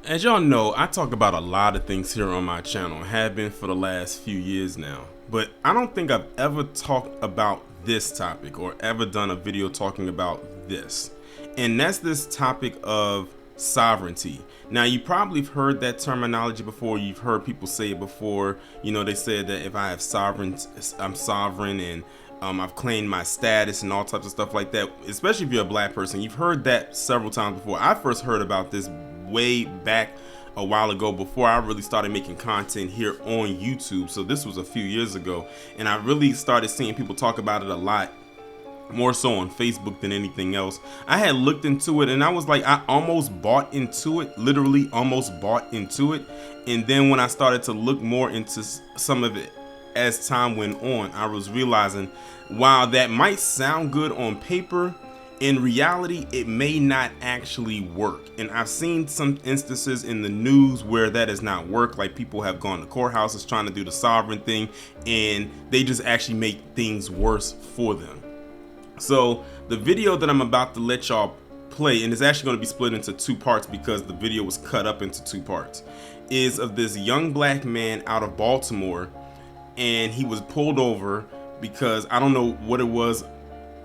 As y'all know, I talk about a lot of things here on my channel, have been for the last few years now, but I don't think I've ever talked about this topic or ever done a video talking about this, and that's this topic of sovereignty. Now, you probably have heard that terminology before. You've heard people say it before. You know, they said that if I have I'm sovereign, and I've claimed my status and all types of stuff like that, especially if you're a black person. You've heard that several times before. I first heard about this way back a while ago, before I really started making content here on YouTube. So this was a few years ago, and I really started seeing people talk about it a lot, more so on Facebook than anything else. I had looked into it and I was like, I almost bought into it, literally almost bought into it. And then when I started to look more into some of it as time went on, I was realizing, while that might sound good on paper, in reality, it may not actually work. And I've seen some instances in the news where that has not worked. Like, people have gone to courthouses trying to do the sovereign thing, and they just actually make things worse for them. So the video that I'm about to let y'all play, and it's actually going to be split into two parts because the video was cut up into two parts, is of this young black man out of Baltimore, and he was pulled over because I don't know what it was,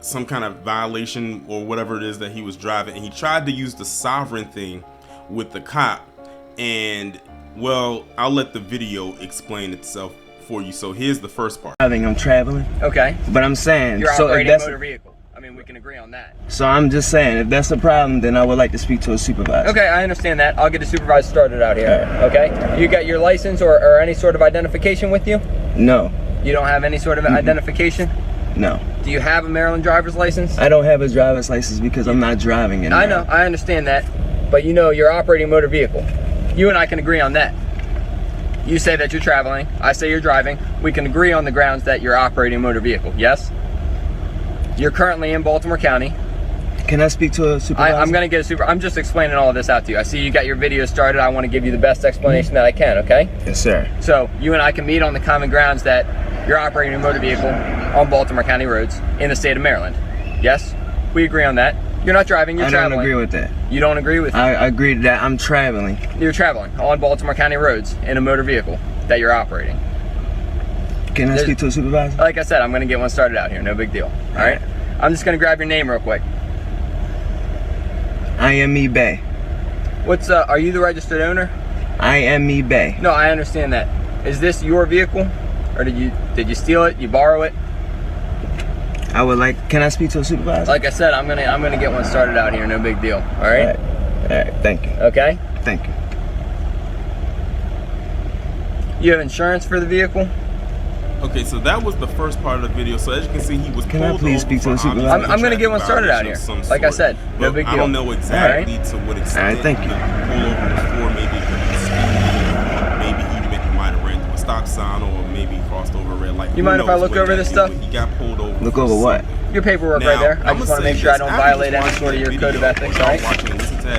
some kind of violation or whatever it is that he was driving, and he tried to use the sovereign thing with the cop. And well, I'll let the video explain itself for you. So here's the first part. I'm traveling. Okay. But I'm saying, you're so operating a motor vehicle. I mean, we can agree on that. So I'm just saying, if that's a problem, then I would like to speak to a supervisor. Okay, I understand that. I'll get a supervisor started out here. Right. Okay. You got your license or any sort of identification with you? No. You don't have any sort of identification? No. Do you have a Maryland driver's license? I don't have a driver's license because I'm not driving it. I know, I understand that, but you know you're operating a motor vehicle. You and I can agree on that. You say that you're traveling, I say you're driving. We can agree on the grounds that you're operating a motor vehicle, yes? You're currently in Baltimore County. Can I speak to a supervisor? I'm gonna get a I'm just explaining all of this out to you. I see you got your video started. I want to give you the best explanation that I can, okay? Yes, sir. So you and I can meet on the common grounds that you're operating a motor vehicle on Baltimore County roads in the state of Maryland. Yes? We agree on that. You're not driving, you're traveling. I don't agree with that. You don't agree with I agree that I'm traveling. You're traveling on Baltimore County roads in a motor vehicle that you're operating. Can I speak to a supervisor? Like I said, I'm gonna get one started out here, no big deal. All right? I'm just gonna grab your name real quick. I am me Bay. What's are you the registered owner? I am me Bay. No, I understand that. Is this your vehicle? Or did you steal it? You borrow it? I would like. Can I speak to a supervisor? Like I said, I'm gonna get one started out here. No big deal. All right. All right. Thank you. Okay. Thank you. You have insurance for the vehicle? Okay, so that was the first part of the video. So as you can see, he was pulled over. Can I please speak to a supervisor? I'm gonna get one started out here. Like I said, no big deal. I don't know exactly to what extent. All right, thank you. Pull over before, maybe maybe he might have ran through a stop sign, or maybe he crossed over a red light. You mind if I look over this stuff? He got pulled over. Look over what? Your paperwork right there. I just want to make sure I don't violate any sort of your code of ethics, all right?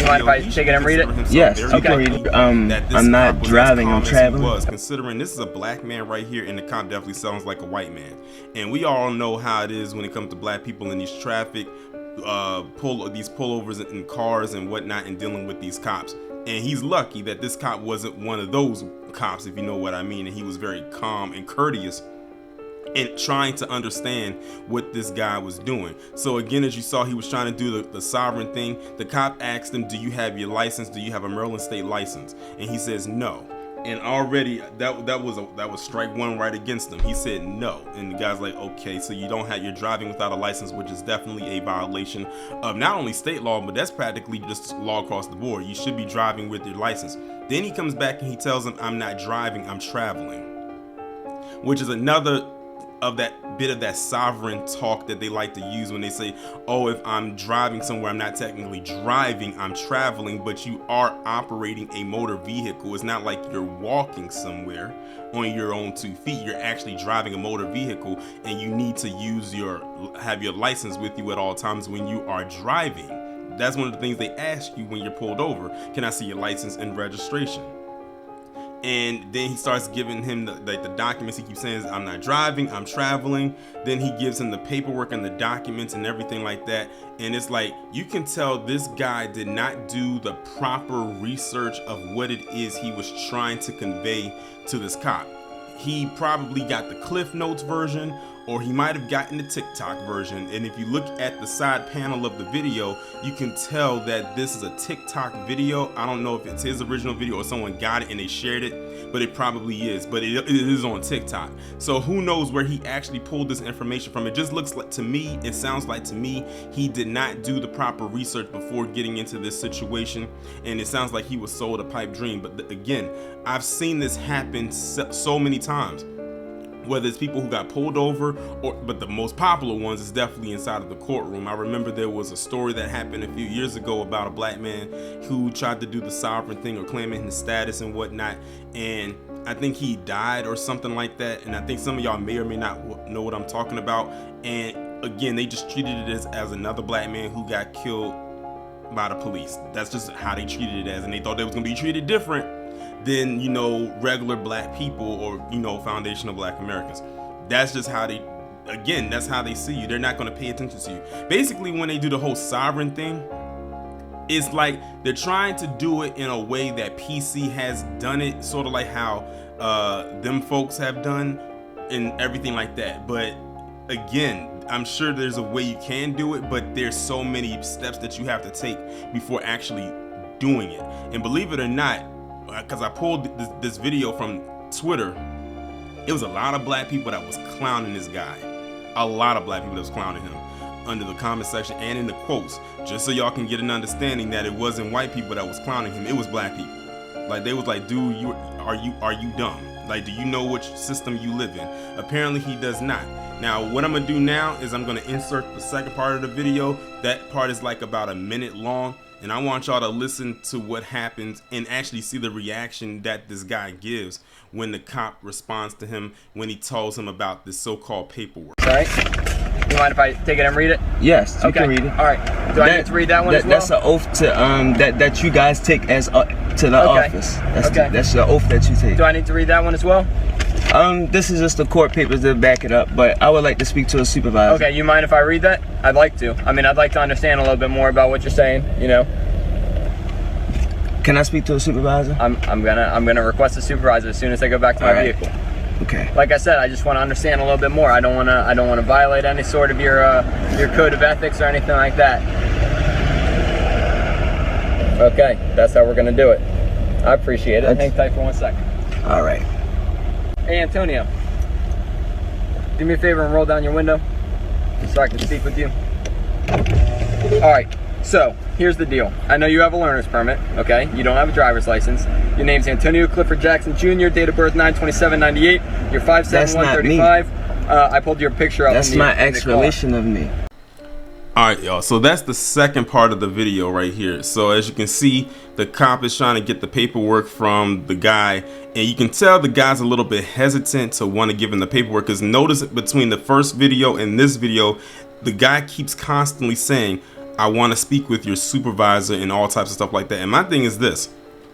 You mind if I take it and read it? Yes, okay. I'm not driving, I'm traveling. Considering this is a black man right here, and the cop definitely sounds like a white man. And we all know how it is when it comes to black people in these traffic, these pullovers in cars and whatnot, and dealing with these cops. And he's lucky that this cop wasn't one of those cops, if you know what I mean. And he was very calm and courteous and trying to understand what this guy was doing. So again, as you saw, he was trying to do the sovereign thing. The cop asked him, do you have your license? Do you have a Maryland state license? And he says no. And already that was strike one right against him. He said no. And the guy's like, okay, so you're driving without a license, which is definitely a violation of not only state law, but that's practically just law across the board. You should be driving with your license. Then he comes back and he tells him, I'm not driving, I'm traveling, which is another of that bit of that sovereign talk that they like to use when they say, oh, if I'm driving somewhere, I'm not technically driving, I'm traveling. But you are operating a motor vehicle. It's not like you're walking somewhere on your own 2 feet. You're actually driving a motor vehicle, and you need to have your license with you at all times when you are driving. That's one of the things they ask you when you're pulled over. Can I see your license and registration? And then he starts giving him the documents. He keeps saying, I'm not driving, I'm traveling. Then he gives him the paperwork and the documents and everything like that. And it's like, you can tell this guy did not do the proper research of what it is he was trying to convey to this cop. He probably got the Cliff Notes version, or he might have gotten the TikTok version. And if you look at the side panel of the video, you can tell that this is a TikTok video. I don't know if it's his original video or someone got it and they shared it, but it probably is. But it is on TikTok. So who knows where he actually pulled this information from. It just looks like, to me, it sounds like to me, he did not do the proper research before getting into this situation. And it sounds like he was sold a pipe dream. But again, I've seen this happen so many times. Whether it's people who got pulled over, but the most popular ones is definitely inside of the courtroom. I remember there was a story that happened a few years ago about a black man who tried to do the sovereign thing or claiming his status and whatnot, and I think he died or something like that. And I think some of y'all may or may not know what I'm talking about. And again, they just treated it as another black man who got killed by the police. That's just how they treated it as, and they thought they was gonna be treated different than, you know, regular black people or, you know, foundational black Americans. That's just how they, again, that's how they see you. They're not going to pay attention to you. Basically, when they do the whole sovereign thing, it's like they're trying to do it in a way that PC has done it, sort of like how them folks have done and everything like that. But again, I'm sure there's a way you can do it, but there's so many steps that you have to take before actually doing it. And believe it or not, because I pulled this video from Twitter, it was a lot of black people that was clowning this guy. A lot of black people that was clowning him under the comment section and in the quotes, just so y'all can get an understanding that it wasn't white people that was clowning him, it was black people. Like, they was like, dude, are you dumb? Like, do you know which system you live in? Apparently he does not. Now, what I'm gonna do now is I'm gonna insert the second part of the video. That part is like about a minute long. And I want y'all to listen to what happens and actually see the reaction that this guy gives when the cop responds to him when he tells him about this so-called paperwork. All right. You mind if I take it and read it? Yes, you can read it. All right. Do I need to read that one as well? That's an oath to that you guys take as to the office. That's the oath that you take. Do I need to read that one as well? This is just the court papers that back it up, but I would like to speak to a supervisor. Okay, you mind if I read that? I'd like to. I mean, I'd like to understand a little bit more about what you're saying, you know. Can I speak to a supervisor? I'm gonna request a supervisor as soon as I go back to my vehicle. Okay. Like I said, I just want to understand a little bit more. I don't want to violate any sort of your code of ethics or anything like that. Okay, that's how we're gonna do it. I appreciate it. Hang tight for 1 second. All right. Hey, Antonio, do me a favor and roll down your window so I can speak with you. All right, so here's the deal. I know you have a learner's permit, okay? You don't have a driver's license. Your name's Antonio Clifford Jackson Jr., date of birth 9/27/98. You're 5'7", 135. I pulled your picture up. That's my ex-relation of me. All right, y'all, so that's the second part of the video right here. So as you can see, the cop is trying to get the paperwork from the guy, and you can tell the guy's a little bit hesitant to want to give him the paperwork, because notice between the first video and this video, the guy keeps constantly saying, I want to speak with your supervisor and all types of stuff like that. And my thing is this: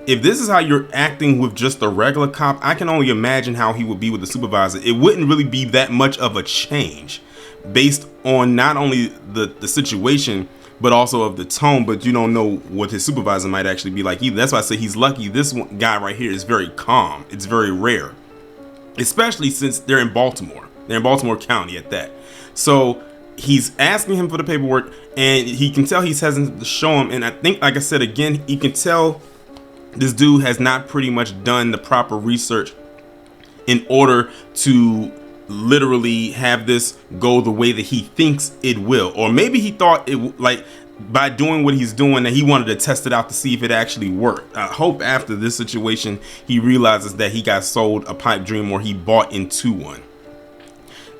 if this is how you're acting with just a regular cop, I can only imagine how he would be with the supervisor. It wouldn't really be that much of a change based on not only the situation, but also of the tone. But you don't know what his supervisor might actually be like either. That's why I say he's lucky. This guy right here is very calm. It's very rare, especially since they're in Baltimore. They're in Baltimore County at that. So he's asking him for the paperwork, and he can tell he's hesitant to show him. And I think, like I said again, you can tell this dude has not pretty much done the proper research in order to literally have this go the way that he thinks it will. Or maybe he thought it, like, by doing what he's doing, that he wanted to test it out to see if it actually worked. I hope after this situation he realizes that he got sold a pipe dream, or he bought into one.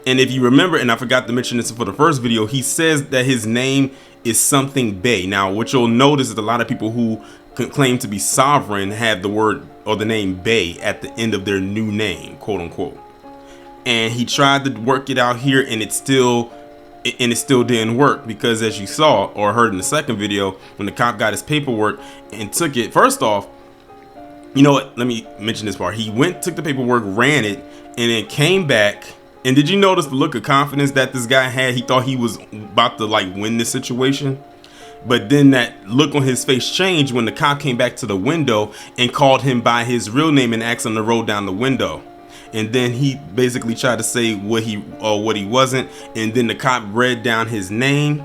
And if you remember, and I forgot to mention this for the first video, he says that his name is something Bay. Now what you'll notice is a lot of people who claim to be sovereign have the word or the name Bay at the end of their new name, quote unquote. And he tried to work it out here, and it still didn't work, because as you saw or heard in the second video, when the cop got his paperwork and took it, first off, You know what? Let me mention this part. He went, took the paperwork, ran it, and then came back. And did you notice the look of confidence that this guy had? He thought he was about to like win this situation. But then that look on his face changed when the cop came back to the window and called him by his real name and asked him to roll down the window. And then he basically tried to say what he wasn't. And then the cop read down his name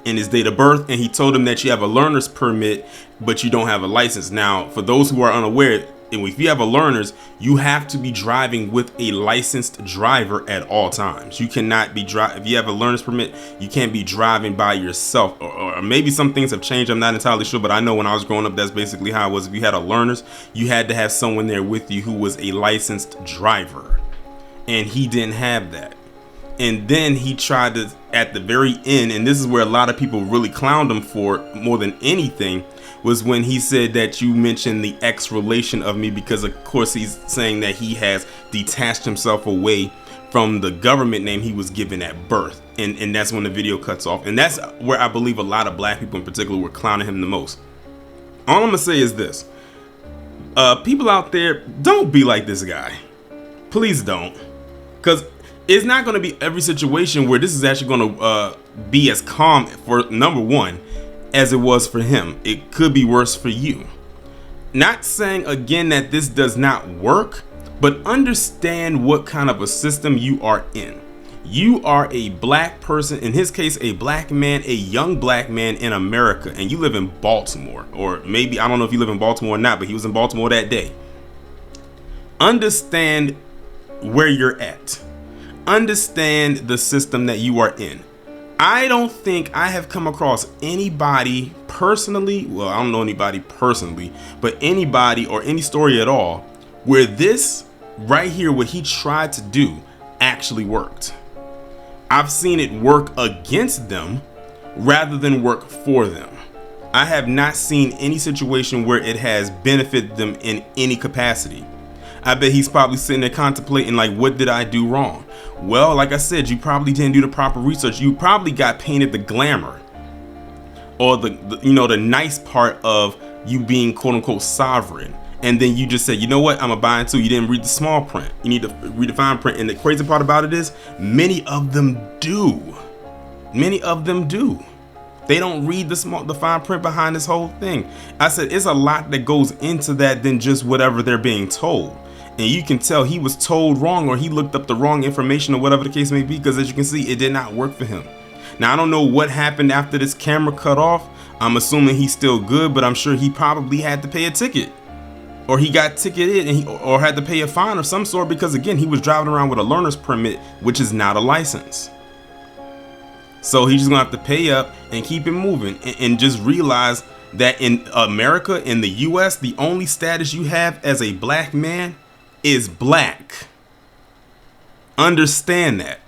and his date of birth, and he told him that you have a learner's permit, but you don't have a license. Now, for those who are unaware, if you have a learner's, you have to be driving with a licensed driver at all times. You cannot be if you have a learner's permit, you can't be driving by yourself. Or maybe some things have changed. I'm not entirely sure, but I know when I was growing up, that's basically how it was. If you had a learner's, you had to have someone there with you who was a licensed driver, and he didn't have that. And then he tried to, at the very end, and this is where a lot of people really clowned him for more than anything, was when he said that you mentioned the ex relation of me, because of course he's saying that he has detached himself away from the government name he was given at birth. And that's when the video cuts off. And that's where I believe a lot of black people in particular were clowning him the most. All I'm gonna say is this. People out there, don't be like this guy. Please don't. Because it's not going to be every situation where this is actually going to be as calm for number one as it was for him. It could be worse for you. Not saying again that this does not work, but understand what kind of a system you are in. You are a black person, in his case, a black man, a young black man in America, and you live in Baltimore, or maybe, I don't know if you live in Baltimore or not, but he was in Baltimore that day. Understand where you're at. Understand the system that you are in. I don't think I have come across anybody personally, well, I don't know anybody personally, but anybody or any story at all where this right here, what he tried to do, actually worked. I've seen it work against them rather than work for them. I have not seen any situation where it has benefited them in any capacity. I bet he's probably sitting there contemplating, like, what did I do wrong? Well, like I said, you probably didn't do the proper research. You probably got painted the glamour or the nice part of you being quote unquote sovereign. And then you just said, you know what, I'm gonna buy into. You didn't read the small print. You need to read the fine print. And the crazy part about it is many of them do. Many of them do. They don't read the fine print behind this whole thing. I said, it's a lot that goes into that than just whatever they're being told. And you can tell he was told wrong, or he looked up the wrong information, or whatever the case may be, because as you can see, it did not work for him. Now, I don't know what happened after this camera cut off. I'm assuming he's still good, but I'm sure he probably had to pay a ticket, or he got ticketed and or had to pay a fine of some sort, because again, he was driving around with a learner's permit, which is not a license. So he's just gonna have to pay up and keep it moving, and just realize that in America, in the US, the only status you have as a black man is black. Understand that.